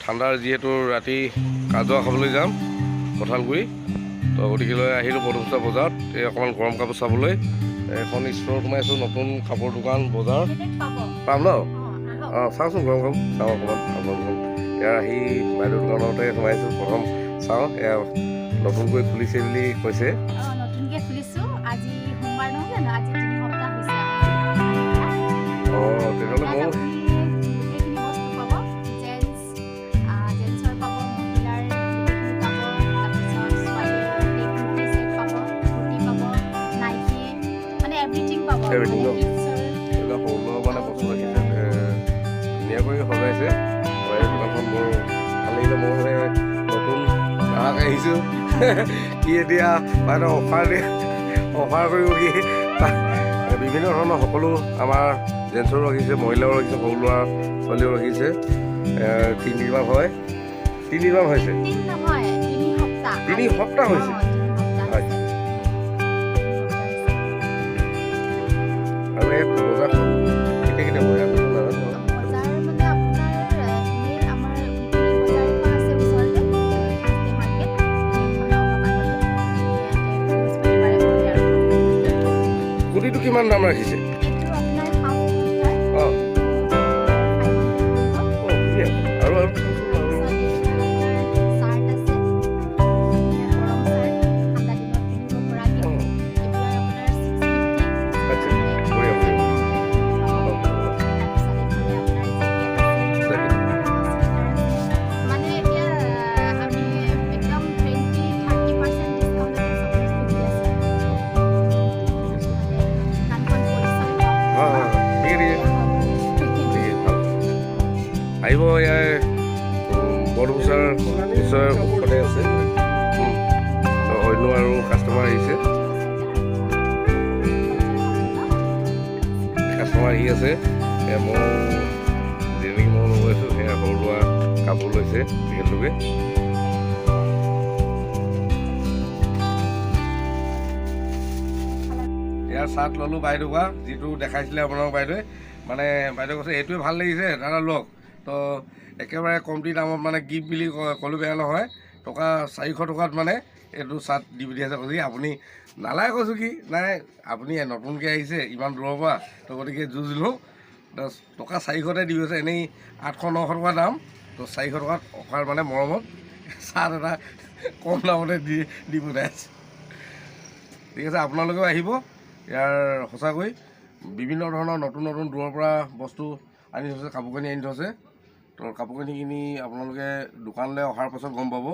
ঠাণ্ডাৰ যিহেতু ৰাতি কাজুৱা খাবলৈ যাম কঁঠালগুৰি, তো গতিকেলৈ আহিলোঁ বৰদুমচা বজাৰত এই অকণমান গৰম কাপোৰ চাবলৈ। এখন ষ্ট'ৰত সোমাইছোঁ, নতুন কাপোৰ দোকান বজাৰ পাম ন? অঁ চাওঁচোন গৰম কাপোৰ চাওঁ অকণমান আপোনালোকক। ইয়াৰ আহি বাইদেউ দোকানতে সোমাইছোঁ, প্ৰথম চাওঁ এয়া নতুনকৈ খুলিছে বুলি কৈছে। নতুনকৈ খুলিছোঁ, আজি সোমবাৰ নহয় জানো, আজি 3 সপ্তাহ হৈছে। অঁ তেতিয়াহ'লে ময়ো গোটেইখিনি বস্তু পাব, জেন্টছৰ পাব, মহিলাৰ গোটেইখিনি পাব, তাৰপিছত ছোৱালীৰ কুৰ্তি ছেট পাব, কুৰ্তি পাব, নাইকি, মানে এভৰিথিং পাব। এভৰিথিং ন? এইবিলাক সৰু ল'ৰা মানে বস্তু ৰাখিছে, ধুনীয়াকৈ সজাইছে। বাইদেউ দোকানখন মোৰ ভাল লাগিলে। মই মানে নতুন গ্ৰাহক আহিছোঁ কি এতিয়া বাইদেউ অফাৰ কৰিব কি, বিভিন্ন ধৰণৰ সকলো আমাৰ জেন্টছৰো ৰাখিছে, মহিলাও ৰাখিছে, সৰু ল'ৰা ছোৱালীও ৰাখিছে। 3 দিনমান হয়, 3 দিনমান হৈছে, 3 সপ্তাহ হৈছে। হয়, আৰু এই বজাৰখন কেতিয়া কেতিয়া বহে আপুনি নাজানো? কুৰ্তিটো কিমান দাম ৰাখিছে? অঁ আৰু আহিব, ইয়াৰ বৰদুমচাৰ নিশ্চয় ওচৰতে আছে। অন্য আৰু কাষ্টমাৰ আহিছে, কাষ্টমাৰ আহি আছে। মই যেনেকৈ মই লৈ আছোঁ সেয়া সৰু ল'ৰা কাপোৰ লৈছে তেখেতলোকে। ইয়াৰ চাৰ্ট ল'লোঁ বাইদেউ পৰা, যিটো দেখাইছিলে আপোনালোক বাইদেৱে, মানে বাইদেউ কৈছে এইটোৱে ভাল লাগিছে দাদা লওক। তো একেবাৰে কমটি দামত মানে গিফ্ট বুলি ক'লোঁ বেয়া নহয়, টকা 400 টকাত মানে এইটো চাৰ্ট দি পঠিয়াইছে। কৈছে আপুনি নালাগে, কৈছোঁ কি নাই আপুনি নতুনকৈ আহিছে ইমান দূৰৰ পৰা, তো গতিকে যুঁজ লওঁ, টকা 400তে দি গৈছে, এনেই 800-900 টকা দাম, তো 400 টকাত অফাৰ মানে মৰমত চাৰ্ট এটা কম দামতে দি পঠাইছে। ঠিক আছে, আপোনালোকেও আহিব। ইয়াৰ সঁচাকৈ বিভিন্ন ধৰণৰ নতুন নতুন দূৰৰ পৰা বস্তু আনি থৈছে, কাপোৰ কানি আনি থৈছে। তো কাপোৰ কানি কিনি আপোনালোকে দোকানলৈ অহাৰ পাছত গম পাব,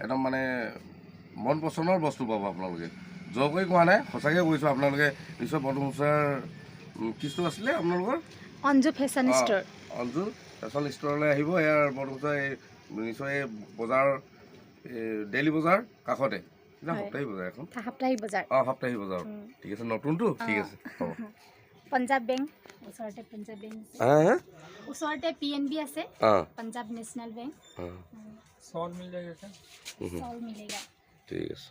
একদম মানে মন পচন্দৰ বস্তু পাব আপোনালোকে। জয় কৰি কোৱা নাই, সঁচাকৈ কৈছোঁ। আপোনালোকে নিশ্চয় বৰদুমচাৰ কি ষ্ট'ৰ আছিলে আপোনালোকৰ? Anju fashion store. Anju fashion ষ্ট'ৰলৈ আহিব। ইয়াৰ বৰদুমচাৰ নিশ্চয় এই বজাৰ ডেইলি বজাৰ কাষতে, সপ্তাহী বজাৰ এখন, সাপ্তাহিক বজাৰ। অঁ সাপ্তাহিক বজাৰ। ঠিক আছে, নতুনটো ঠিক আছে হ'ব। পঞ্জাৱ বেংক ওচৰতে, পঞ্জাৱ বেংক ওচৰতে PNB আছে, পঞ্জাৱ নেশ্যনেল বেংক। সল মিলেগা, ঠিক আছে।